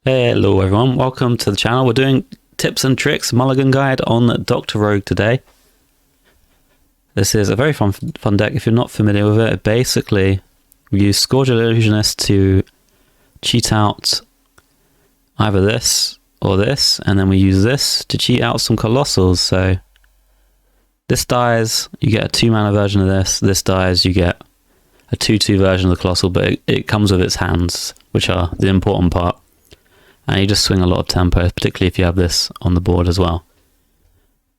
Hello everyone, welcome to the channel. We're doing tips and tricks mulligan guide on Dr. Rogue today. This is a very fun deck if you're not familiar with it. Basically, we use Scourge Illusionist to cheat out either this or this, and then we use this to cheat out some Colossals. So this dies, you get a 2-mana version of this. This dies, you get a 2/2 version of the Colossal, but it comes with its hands, which are the important part. And you just swing a lot of tempo, particularly if you have this on the board as well.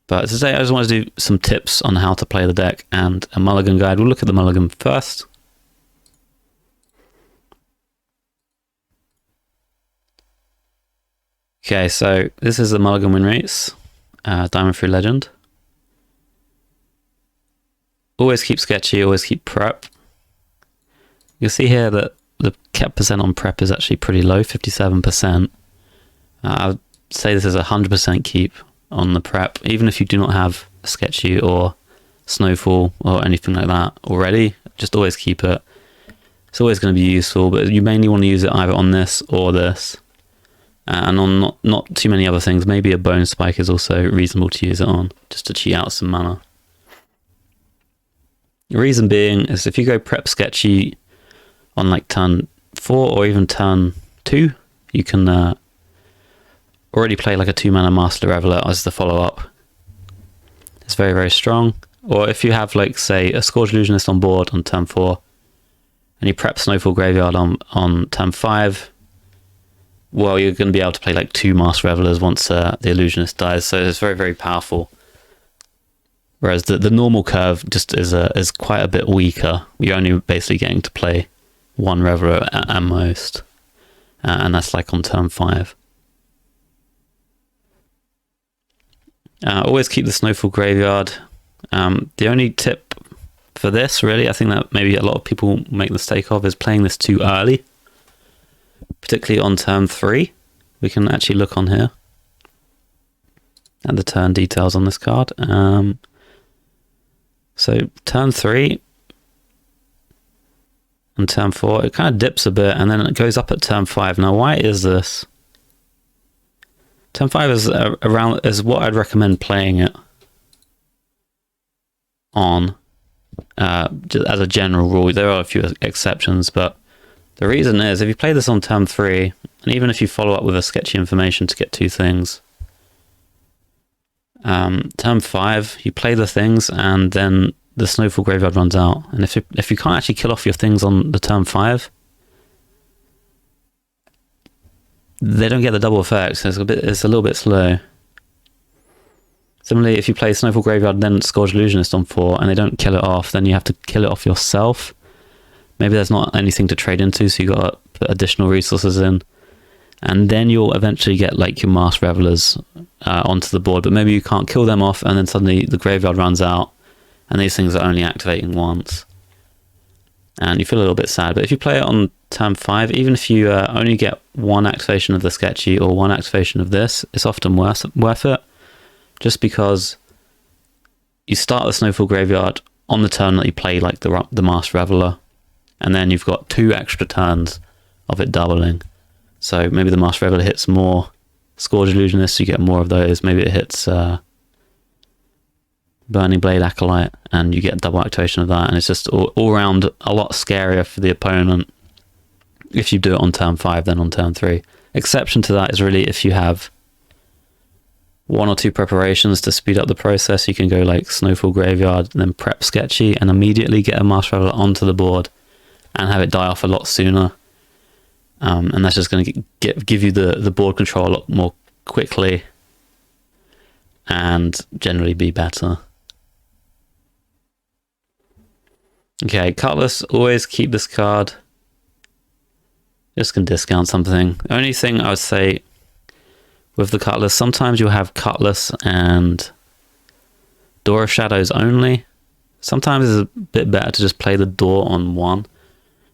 But today I just want to do some tips on how to play the deck and a mulligan guide. We'll look at the mulligan first. Okay, so this is the mulligan win rates, Diamond through Legend. Always keep sketchy, always keep prep. You'll see here that the kept percent on prep is actually pretty low, 57%. I would say this is a 100% keep on the prep, even if you do not have a sketchy or snowfall or anything like that already. Just always keep it. It's always going to be useful, but you mainly want to use it either on this or this, and on not too many other things. Maybe a bone spike is also reasonable to use it on, just to cheat out some mana. The reason being is if you go prep sketchy on like turn 4 or even turn 2, you can already play like a 2-mana Master Reveler as the follow-up. It's very, very strong. Or if you have, like, say, a Scourge Illusionist on board on turn 4, and you prep Snowfall Graveyard on turn 5, well, you're going to be able to play like 2 Master Revelers once the Illusionist dies, so it's very, very powerful. Whereas the normal curve just is quite a bit weaker. You're only basically getting to play 1 Reveler at most, and that's like on turn 5. Always keep the Snowfall Graveyard. The only tip for this, really, I think that maybe a lot of people make the mistake of, is playing this too early, particularly on turn 3. We can actually look on here at the turn details on this card. So turn 3 and turn 4, it kind of dips a bit, and then it goes up at turn 5. Now, why is this? Turn 5 is what I'd recommend playing it on, just as a general rule. There are a few exceptions, but the reason is if you play this on turn 3, and even if you follow up with a sketchy information to get 2 things, turn 5, you play the things, and then the Snowfall Graveyard runs out. And if you can't actually kill off your things on the turn 5, they don't get the double effect, so it's a little bit slow. Similarly, if you play Snowfall Graveyard then Scourge Illusionist on 4 and they don't kill it off, then you have to kill it off yourself. Maybe there's not anything to trade into, so you got to put additional resources in, and then you'll eventually get like your Masked Revelers onto the board, but maybe you can't kill them off, and then suddenly the graveyard runs out and these things are only activating once, and you feel a little bit sad. But if you play it on turn 5, even if you only get 1 activation of the sketchy or 1 activation of this, it's often worth it, just because you start the Snowfall Graveyard on the turn that you play like the Masked Reveler, and then you've got 2 extra turns of it doubling. So maybe the Masked Reveler hits more Scourge Illusionists, you get more of those. Maybe it hits Burning Blade Acolyte, and you get double activation of that, and it's just all around a lot scarier for the opponent if you do it on turn 5 than on turn 3. Exception to that is really if you have 1 or 2 preparations to speed up the process. You can go like Snowfall Graveyard, and then prep sketchy, and immediately get a Masked Reveler onto the board and have it die off a lot sooner. And that's just going to give you the board control a lot more quickly and generally be better. Okay, Cutlass, always keep this card. Just can discount something. The only thing I would say with the Cutlass, sometimes you'll have Cutlass and Door of Shadows only. Sometimes it's a bit better to just play the Door on 1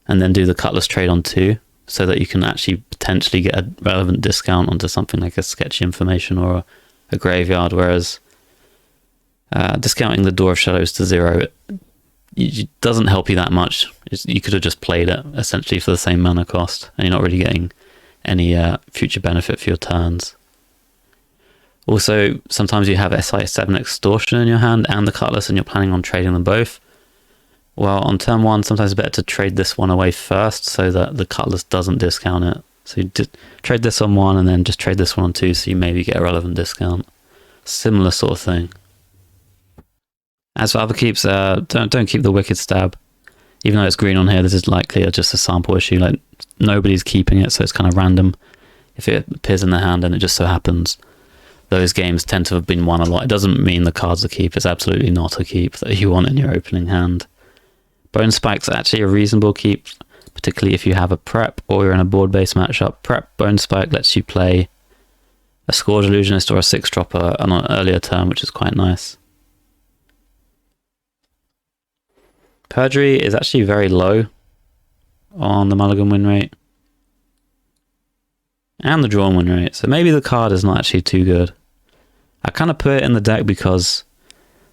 and then do the Cutlass trade on 2, so that you can actually potentially get a relevant discount onto something like a sketchy information or a graveyard, whereas discounting the Door of Shadows to 0 it doesn't help you that much. You could have just played it essentially for the same mana cost, and you're not really getting any future benefit for your turns. Also, sometimes you have SI7 Extortion in your hand and the Cutlass and you're planning on trading them both. Well, on turn 1, sometimes it's better to trade this one away first so that the Cutlass doesn't discount it. So you trade this on 1 and then just trade this one on 2 so you maybe get a relevant discount. Similar sort of thing. As for other keeps, don't keep the Wicked Stab. Even though it's green on here, this is likely just a sample issue. Like, nobody's keeping it, so it's kind of random. If it appears in the hand and it just so happens, those games tend to have been won a lot. It doesn't mean the card's a keep. It's absolutely not a keep that you want in your opening hand. Bone Spike's actually a reasonable keep, particularly if you have a prep or you're in a board-based matchup. Prep Bone Spike lets you play a Scourge Illusionist or a 6-dropper on an earlier turn, which is quite nice. Perjury is actually very low on the Mulligan win rate and the drawn win rate, so maybe the card is not actually too good. I kind of put it in the deck because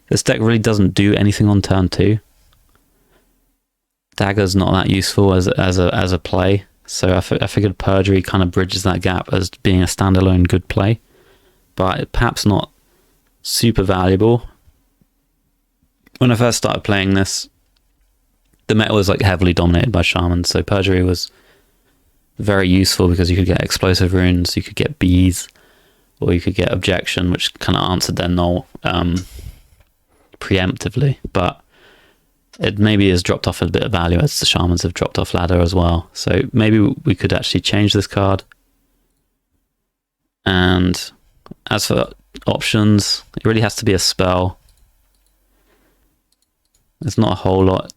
this deck really doesn't do anything on turn 2. Dagger's not that useful as a play, so I figured Perjury kind of bridges that gap as being a standalone good play, but perhaps not super valuable. When I first started playing this, the meta was like heavily dominated by Shamans, so Perjury was very useful because you could get explosive runes, you could get bees, or you could get objection, which kind of answered their null preemptively, but it maybe has dropped off a bit of value as the Shamans have dropped off ladder as well. So maybe we could actually change this card. And as for options, it really has to be a spell. There's not a whole lot.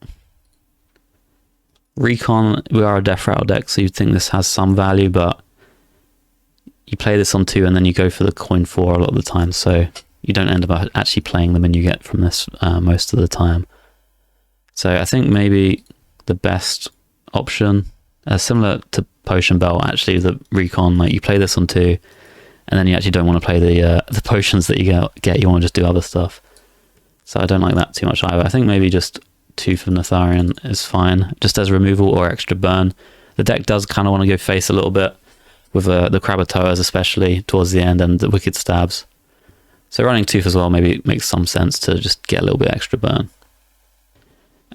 Recon, we are a Deathrattle deck, so you'd think this has some value, but you play this on 2 and then you go for the coin 4 a lot of the time, so you don't end up actually playing the min you get from this most of the time. So I think maybe the best option, similar to Potion Belt, actually, the Recon, like you play this on 2, and then you actually don't want to play the potions that you get. You want to just do other stuff. So I don't like that too much either. I think maybe just 2 for Naxxramas is fine, just as removal or extra burn. The deck does kind of want to go face a little bit with the Krabatoas, especially towards the end, and the Wicked Stabs. So running Tooth as well maybe makes some sense to just get a little bit extra burn.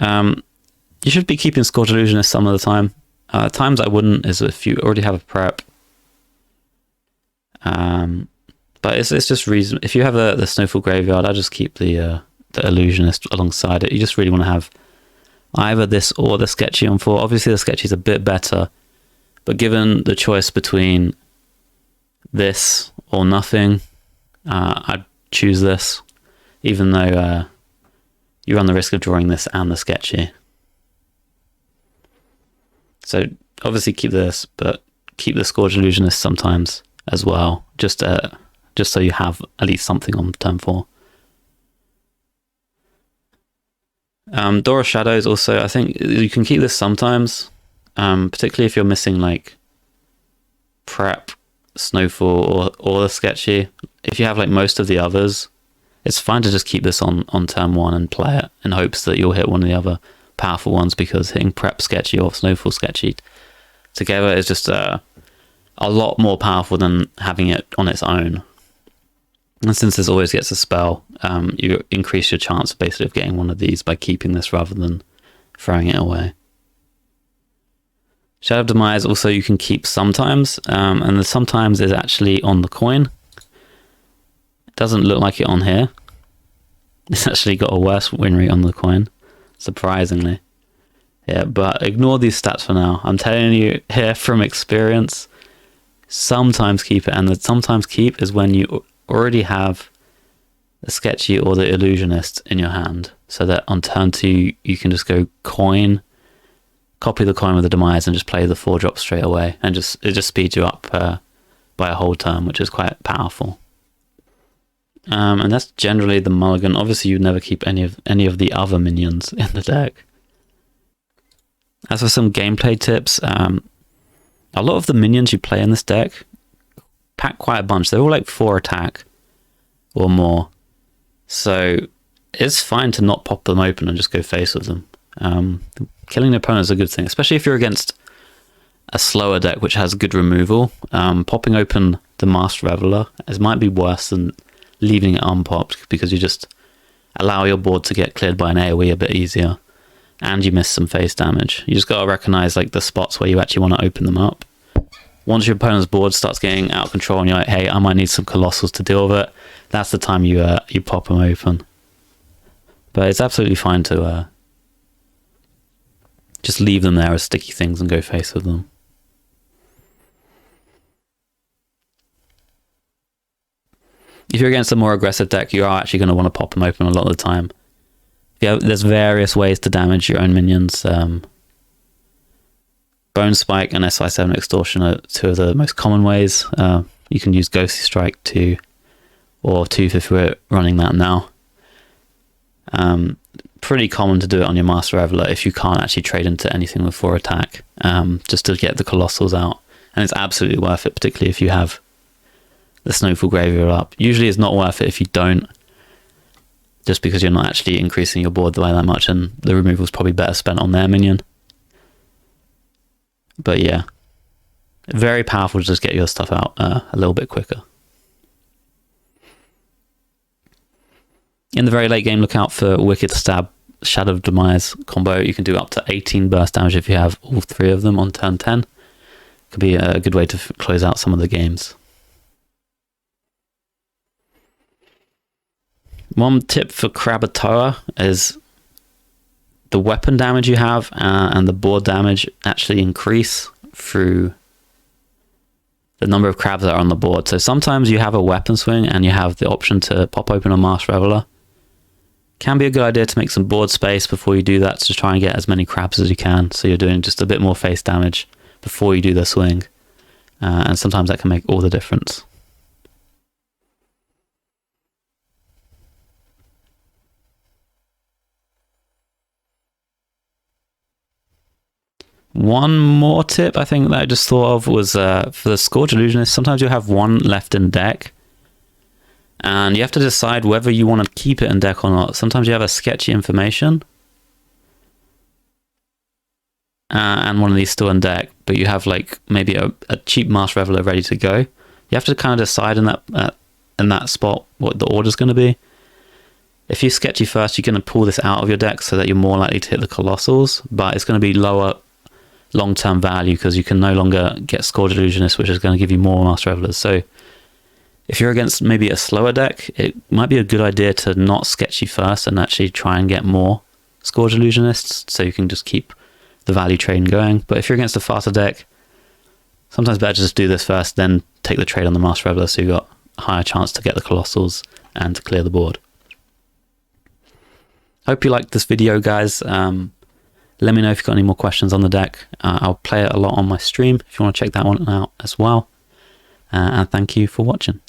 You should be keeping Scourge Illusionist some of the time. Times I wouldn't is if you already have a prep. But it's just reason. If you have the Snowfall Graveyard, I just keep the Illusionist alongside it. You just really want to have either this or the Sketchy on 4. Obviously the Sketchy is a bit better, but given the choice between this or nothing, I'd choose this, even though you run the risk of drawing this and the Sketchy. So obviously keep this, but keep the Scourge Illusionist sometimes as well, just so you have at least something on turn 4. Door of Shadows also, I think you can keep this sometimes, particularly if you're missing like Prep, Snowfall, or the Sketchy. If you have like most of the others, it's fine to just keep this on turn 1 and play it in hopes that you'll hit one of the other powerful ones, because hitting Prep Sketchy or Snowfall Sketchy together is just a lot more powerful than having it on its own. And since this always gets a spell, you increase your chance basically of getting one of these by keeping this rather than throwing it away. Shadow of Demise also you can keep sometimes, and the sometimes is actually on the coin. It doesn't look like it on here. It's actually got a worse win rate on the coin, surprisingly. Yeah, but ignore these stats for now. I'm telling you here from experience, sometimes keep it, and the sometimes keep is when you already have the Sketchy or the Illusionist in your hand, so that on turn 2 you can just go coin, copy the coin with the Demise, and just play the 4-drop straight away, and it just speeds you up by a whole turn, which is quite powerful. And that's generally the mulligan. Obviously you'd never keep any of the other minions in the deck. As for some gameplay tips, a lot of the minions you play in this deck pack quite a bunch. They're all like 4 attack or more, so it's fine to not pop them open and just go face with them. Killing the opponent is a good thing, especially if you're against a slower deck which has good removal, popping open the Master Reveler might be worse than leaving it unpopped, because you just allow your board to get cleared by an AoE a bit easier, and you miss some face damage. You just got to recognize like the spots where you actually want to open them up. Once your opponent's board starts getting out of control and you're like, hey, I might need some Colossals to deal with it, that's the time you pop them open. But it's absolutely fine to just leave them there as sticky things and go face with them. If you're against a more aggressive deck, you are actually going to want to pop them open a lot of the time. There's various ways to damage your own minions. Bone Spike and SI7 Extortion are two of the most common ways. You can use Ghostly Strike too, or Tooth if we're running that now. Pretty common to do it on your Master Reveler if you can't actually trade into anything with 4 attack, just to get the Colossals out. And it's absolutely worth it, particularly if you have the Snowfall Graveyard up. Usually it's not worth it if you don't, just because you're not actually increasing your board by that much, and the removal is probably better spent on their minion. But yeah, very powerful to just get your stuff out a little bit quicker. In the very late game, look out for Wicked Stab, Shadow of Demise combo. You can do up to 18 burst damage if you have all 3 of them on turn 10. Could be a good way to close out some of the games. One tip for Krakatoa is the weapon damage you have and the board damage actually increase through the number of crabs that are on the board. So sometimes you have a weapon swing and you have the option to pop open a Master Reveler. Can be a good idea to make some board space before you do that, to try and get as many crabs as you can, so you're doing just a bit more face damage before you do the swing. And sometimes that can make all the difference. One more tip I think that I just thought of was for the Scourge Illusionist. Sometimes you have 1 left in deck, and you have to decide whether you want to keep it in deck or not. Sometimes you have a sketchy information and one of these still in deck, but you have like maybe a cheap Master Reveler ready to go. You have to kind of decide in that spot what the order's going to be. If you sketchy first, you're going to pull this out of your deck so that you're more likely to hit the Colossals, but it's going to be lower long-term value because you can no longer get Scourge Illusionist, which is going to give you more Master Revelers. So if you're against maybe a slower deck, it might be a good idea to not sketchy first and actually try and get more Scourge Illusionists so you can just keep the value trading going. But if you're against a faster deck, sometimes better to just do this first, then take the trade on the Master Reveler, so you've got a higher chance to get the Colossals and to clear the board. Hope you liked this video, guys. Let me know if you've got any more questions on the deck. I'll play it a lot on my stream if you want to check that one out as well. And thank you for watching.